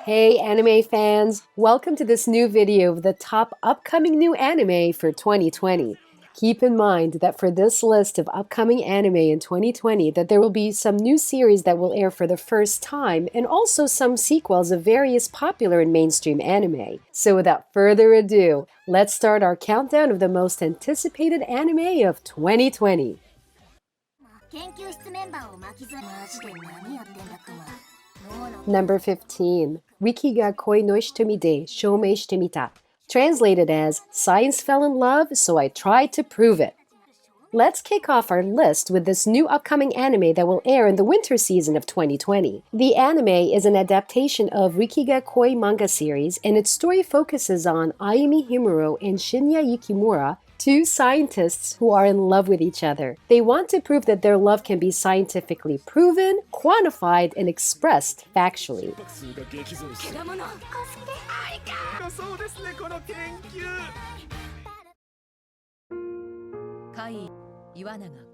Hey anime fans, welcome to this new video of the top upcoming new anime for 2020. Keep in mind that for this list of upcoming anime in 2020 that there will be some new series that will air for the first time and also some sequels of various popular and mainstream anime. So without further ado, let's start our countdown of the most anticipated anime of 2020. Number 15. Riki ga koi no shitomi de shoumei shite mita. Translated as, Science fell in love, so I tried to prove it. Let's kick off our list with this new upcoming anime that will air in the winter season of 2020. The anime is an adaptation of Riki ga Koi manga series, and its story focuses on Ayumi Himuro and Shinya Yukimura, two scientists who are in love with each other. They want to prove that their love can be scientifically proven, quantified, and expressed factually.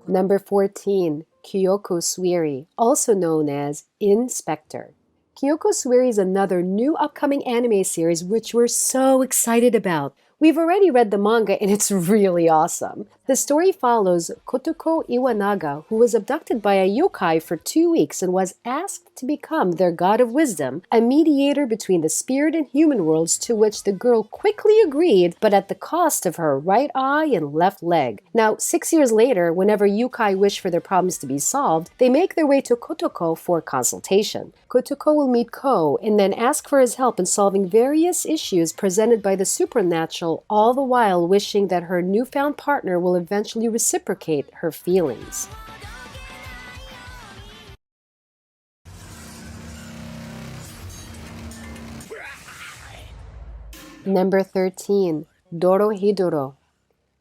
Number 14. Kyoko Suiri, also known as In Spectre. Kyoko Suiri is another new upcoming anime series which we're so excited about. We've already read the manga and it's really awesome. The story follows Kotoko Iwanaga, who was abducted by a yokai for 2 weeks and was asked to become their god of wisdom, a mediator between the spirit and human worlds, to which the girl quickly agreed, but at the cost of her right eye and left leg. Now, 6 years later, whenever yokai wish for their problems to be solved, they make their way to Kotoko for consultation. Kotoko will meet Ko and then ask for his help in solving various issues presented by the supernatural, all the while wishing that her newfound partner will eventually reciprocate her feelings. Number 13. Dorohedoro.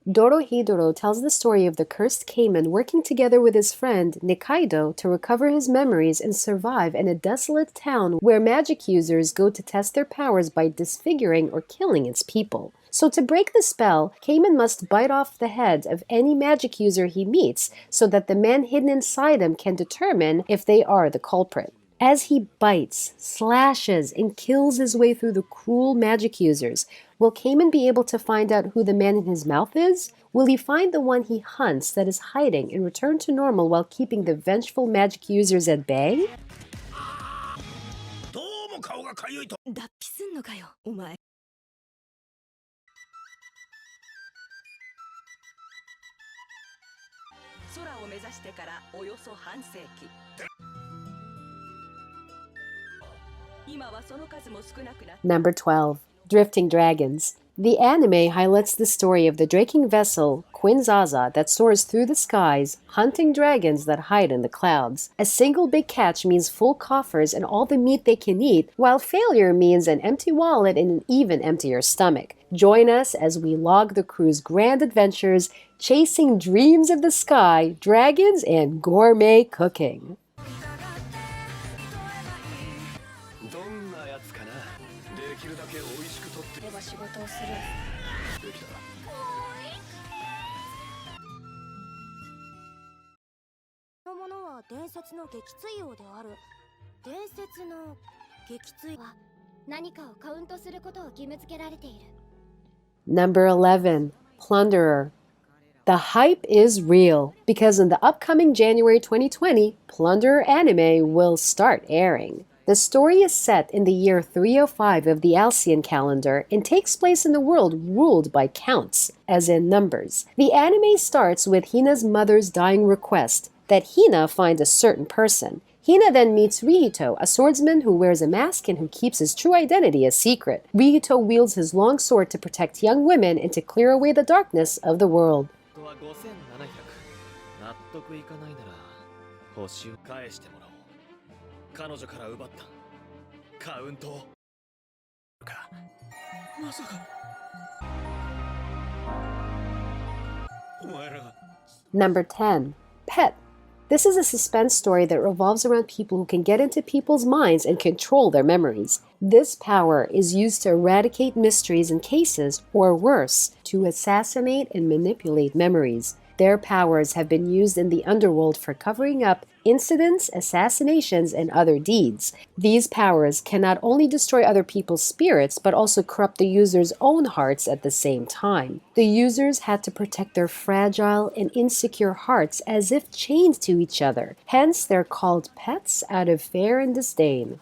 Dorohedoro tells the story of the cursed Cayman working together with his friend Nikaido to recover his memories and survive in a desolate town where magic users go to test their powers by disfiguring or killing its people. So to break the spell, Cayman must bite off the head of any magic user he meets so that the man hidden inside him can determine if they are the culprit. As he bites, slashes, and kills his way through the cruel magic users, will Cayman be able to find out who the man in his mouth is? Will he find the one he hunts that is hiding and return to normal while keeping the vengeful magic users at bay? Number 12. Drifting Dragons. The anime highlights the story of the draking vessel, Queen Zaza, that soars through the skies, hunting dragons that hide in the clouds. A single big catch means full coffers and all the meat they can eat, while failure means an empty wallet and an even emptier stomach. Join us as we log the crew's grand adventures, chasing dreams of the sky, dragons, and gourmet cooking. Number 11. Plunderer. The hype is real, because in the upcoming January 2020, Plunderer anime will start airing. The story is set in the year 305 of the Alcyon calendar and takes place in the world ruled by counts, as in numbers. The anime starts with Hina's mother's dying request that Hina find a certain person. Hina then meets Rihito, a swordsman who wears a mask and who keeps his true identity a secret. Rihito wields his long sword to protect young women and to clear away the darkness of the world. Number 10. Pet. This is a suspense story that revolves around people who can get into people's minds and control their memories. This power is used to eradicate mysteries in cases, or worse, to assassinate and manipulate memories. Their powers have been used in the underworld for covering up incidents, assassinations, and other deeds. These powers can not only destroy other people's spirits, but also corrupt the user's own hearts at the same time. The users had to protect their fragile and insecure hearts as if chained to each other. Hence, they're called pets out of fear and disdain.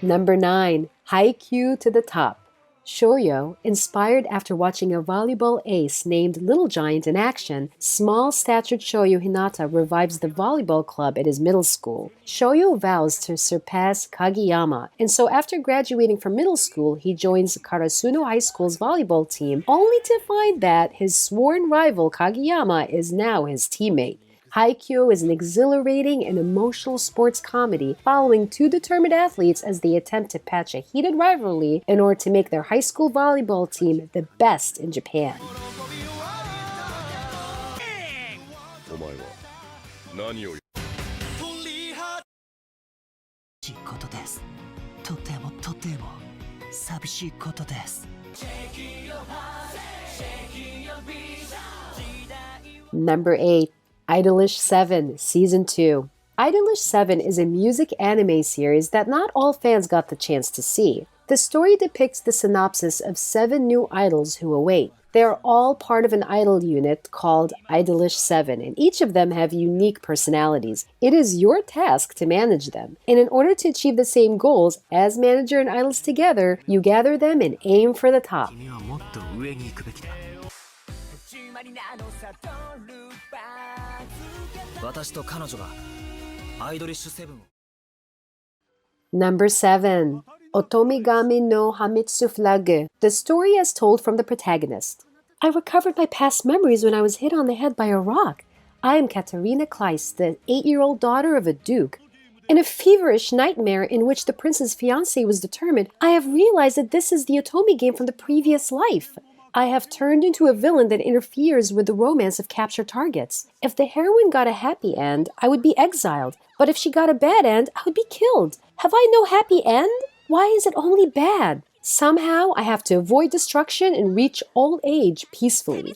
Number 9. Haikyuu to the top. Shoujo, inspired after watching a volleyball ace named Little Giant in action, small-statured Shoujo Hinata revives the volleyball club at his middle school. Shoujo vows to surpass Kageyama, and so after graduating from middle school, he joins Karasuno High School's volleyball team, only to find that his sworn rival Kageyama is now his teammate. Haikyuu is an exhilarating and emotional sports comedy following two determined athletes as they attempt to patch a heated rivalry in order to make their high school volleyball team the best in Japan. Number 8. Idolish 7 Season 2. Idolish 7 is a music anime series that not all fans got the chance to see. The story depicts the synopsis of 7 new idols who await. They are all part of an idol unit called Idolish 7, and each of them have unique personalities. It is your task to manage them. And in order to achieve the same goals, as manager and idols together, you gather them and aim for the top. Number 7. Otomigami no Hamitsu Flag. The story as told from the protagonist. I recovered my past memories when I was hit on the head by a rock. I am Katarina Kleist, the 8-year-old daughter of a duke. In a feverish nightmare in which the prince's fiancé was determined, I have realized that this is the Otomi game from the previous life. I have turned into a villain that interferes with the romance of captured targets. If the heroine got a happy end, I would be exiled. But if she got a bad end, I would be killed. Have I no happy end? Why is it only bad? Somehow, I have to avoid destruction and reach old age peacefully.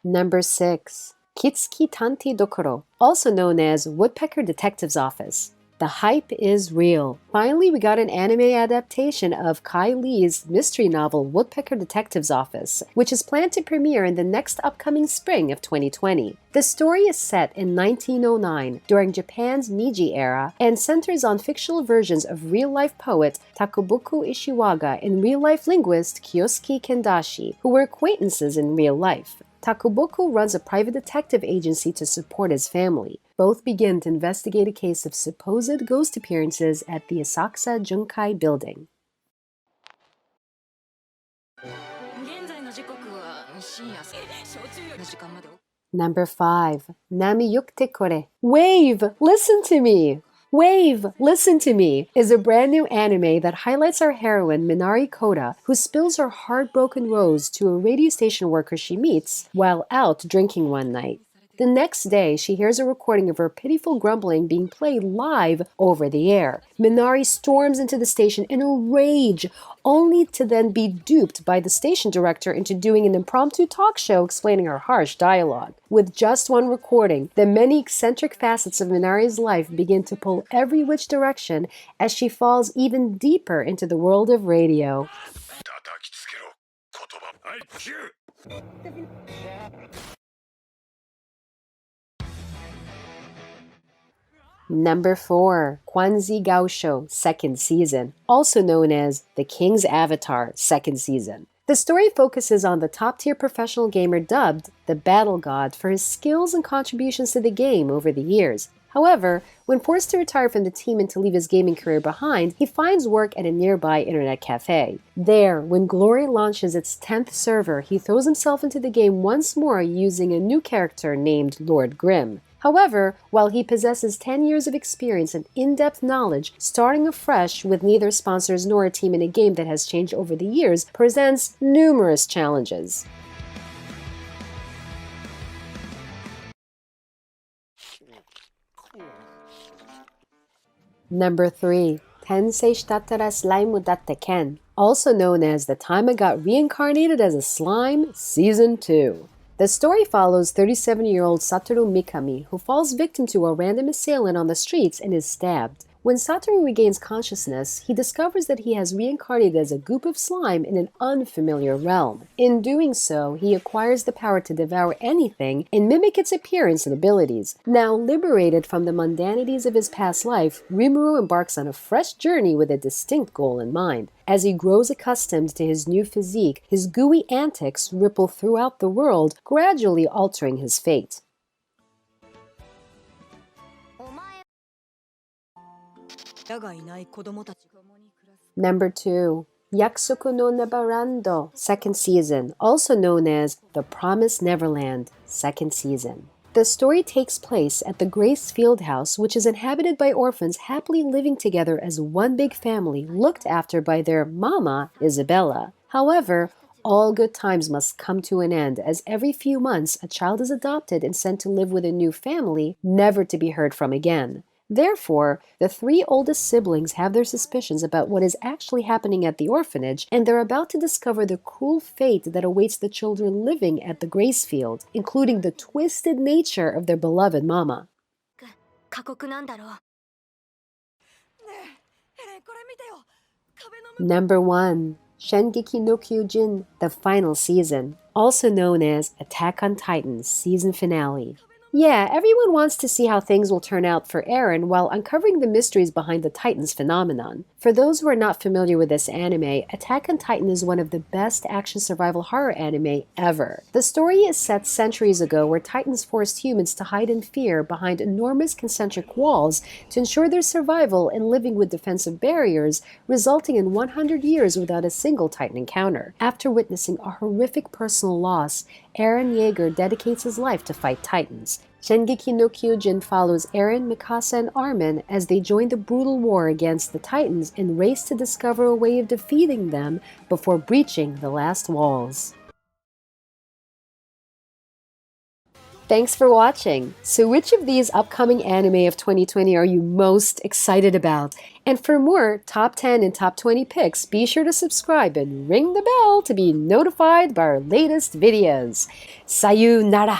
Number 6. Kitsuki Tanti Dokoro, also known as Woodpecker Detective's Office. The hype is real. Finally, we got an anime adaptation of Kai Lee's mystery novel Woodpecker Detective's Office, which is planned to premiere in the next upcoming spring of 2020. The story is set in 1909 during Japan's Meiji era and centers on fictional versions of real-life poet Takubuku Ishiwaga and real-life linguist Kiyosuke Kendashi, who were acquaintances in real life. Takubuku runs a private detective agency to support his family. Both begin to investigate a case of supposed ghost appearances at the Asakusa Junkai building. Number 5. Nami Yukte Kore. Wave! Listen to me! Wave, Listen to Me is a brand new anime that highlights our heroine Minari Koda, who spills her heartbroken rose to a radio station worker she meets while out drinking one night. The next day, she hears a recording of her pitiful grumbling being played live over the air. Minari storms into the station in a rage, only to then be duped by the station director into doing an impromptu talk show explaining her harsh dialogue. With just one recording, the many eccentric facets of Minari's life begin to pull every which direction as she falls even deeper into the world of radio. Number 4. Kwanzi Gaosho, second season, also known as The King's Avatar, second season. The story focuses on the top-tier professional gamer dubbed the Battle God for his skills and contributions to the game over the years. However, when forced to retire from the team and to leave his gaming career behind, he finds work at a nearby internet cafe. There, when Glory launches its 10th server, he throws himself into the game once more using a new character named Lord Grimm. However, while he possesses 10 years of experience and in-depth knowledge, starting afresh with neither sponsors nor a team in a game that has changed over the years presents numerous challenges. Number 3. Tensei Shitatara Slime Datte Ken, also known as The Time I Got Reincarnated as a Slime, Season 2. The story follows 37-year-old Satoru Mikami, who falls victim to a random assailant on the streets and is stabbed. When Satoru regains consciousness, he discovers that he has reincarnated as a goop of slime in an unfamiliar realm. In doing so, he acquires the power to devour anything and mimic its appearance and abilities. Now liberated from the mundanities of his past life, Rimuru embarks on a fresh journey with a distinct goal in mind. As he grows accustomed to his new physique, his gooey antics ripple throughout the world, gradually altering his fate. Number 2. Yakusoku no Neverland, second season, also known as The Promised Neverland, second season. The story takes place at the Grace Field House, which is inhabited by orphans happily living together as one big family looked after by their mama, Isabella. However, all good times must come to an end, as every few months a child is adopted and sent to live with a new family, never to be heard from again. Therefore, the 3 oldest siblings have their suspicions about what is actually happening at the orphanage, and they're about to discover the cruel fate that awaits the children living at the Gracefield, including the twisted nature of their beloved mama. Number 1. Shingeki no Kyojin, the final season, also known as Attack on Titan season finale. Yeah, everyone wants to see how things will turn out for Eren while uncovering the mysteries behind the Titans phenomenon. For those who are not familiar with this anime, Attack on Titan is one of the best action survival horror anime ever. The story is set centuries ago where Titans forced humans to hide in fear behind enormous concentric walls to ensure their survival and living with defensive barriers, resulting in 100 years without a single Titan encounter. After witnessing a horrific personal loss, Eren Yeager dedicates his life to fight Titans. Shingeki no Kyojin follows Eren, Mikasa, and Armin as they join the brutal war against the Titans and race to discover a way of defeating them before breaching the last walls. Thanks for watching! So which of these upcoming anime of 2020 are you most excited about? And for more top 10 and top 20 picks, be sure to subscribe and ring the bell to be notified by our latest videos. Sayonara!